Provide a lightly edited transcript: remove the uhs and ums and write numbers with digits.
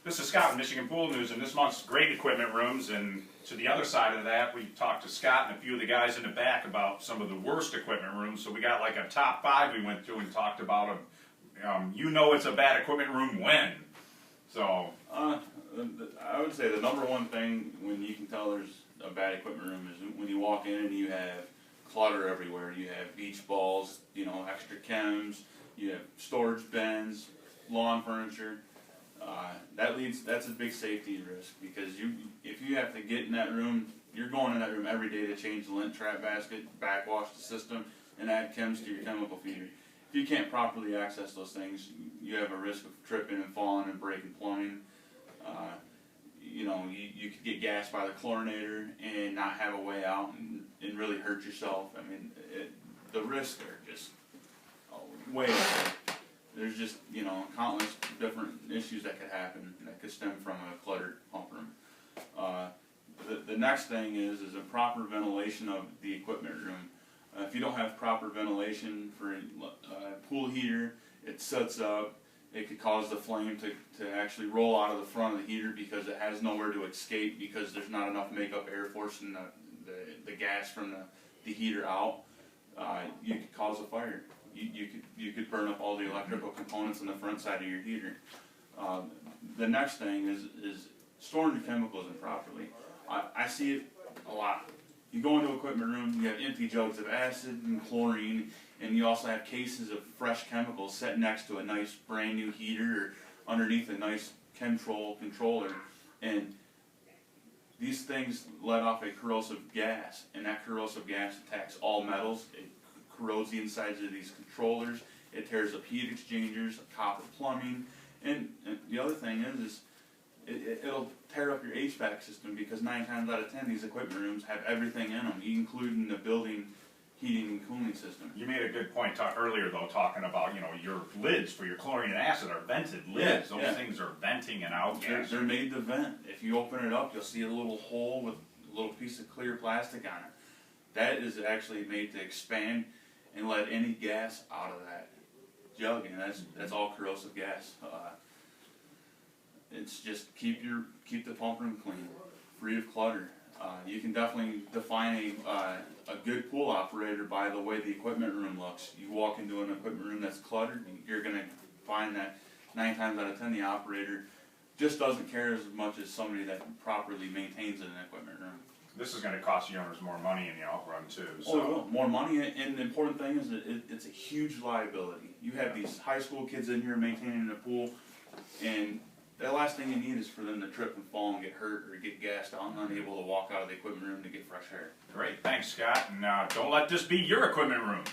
This is Scott with Michigan Pool News, and this month's great equipment rooms. And to the other side of that, we talked to Scott and a few of the guys in the back about some of the worst equipment rooms. So we got like a top 5 we went through and talked about them. You know it's a bad equipment room when. So I would say the number one thing when you can tell there's a bad equipment room is when you walk in and you have clutter everywhere. You have beach balls, extra chems, you have storage bins, lawn furniture. That's a big safety risk, because if you have to get in that room, you're going in that room every day to change the lint trap basket, backwash the system, and add chems to your chemical feeder. If you can't properly access those things, you have a risk of tripping and falling and breaking plumbing. You could get gassed by the chlorinator and not have a way out and really hurt yourself. I mean, the risks are just way up. There's just, countless different issues that could happen that could stem from a cluttered pump room. The next thing is a proper ventilation of the equipment room. If you don't have proper ventilation for a pool heater, it sets up. It could cause the flame to actually roll out of the front of the heater because it has nowhere to escape, because there's not enough makeup air forcing the gas from the heater out. You could cause a fire. You could burn up all the electrical components on the front side of your heater. The next thing is storing the chemicals improperly. I see it a lot. You go into an equipment room, you have empty jugs of acid and chlorine, and you also have cases of fresh chemicals set next to a nice brand new heater or underneath a nice controller. And these things let off a corrosive gas, and that corrosive gas attacks all metals. It corrodes the insides of these controllers. It tears up heat exchangers, copper plumbing, and the other thing is it'll tear up your HVAC system, because 9 times out of 10 these equipment rooms have everything in them, including the building heating and cooling system. you made a good point earlier, though, talking about your lids for your chlorine and acid are vented lids. Those things are venting and out gas. They're made to vent. If you open it up, you'll see a little hole with a little piece of clear plastic on it. That is actually made to expand and let any gas out of that jug, and that's all corrosive gas. It's just keep the pump room clean, free of clutter. You can definitely define a good pool operator by the way the equipment room looks. You walk into an equipment room that's cluttered, you're going to find that 9 times out of 10 the operator just doesn't care as much as somebody that properly maintains an equipment room. This is going to cost the owners more money in the out run too. So. More money, and the important thing is that it's a huge liability. You have these high school kids in here maintaining a pool, and the last thing you need is for them to trip and fall and get hurt or get gassed out and unable to walk out of the equipment room to get fresh air. Great, thanks, Scott. And don't let this be your equipment room.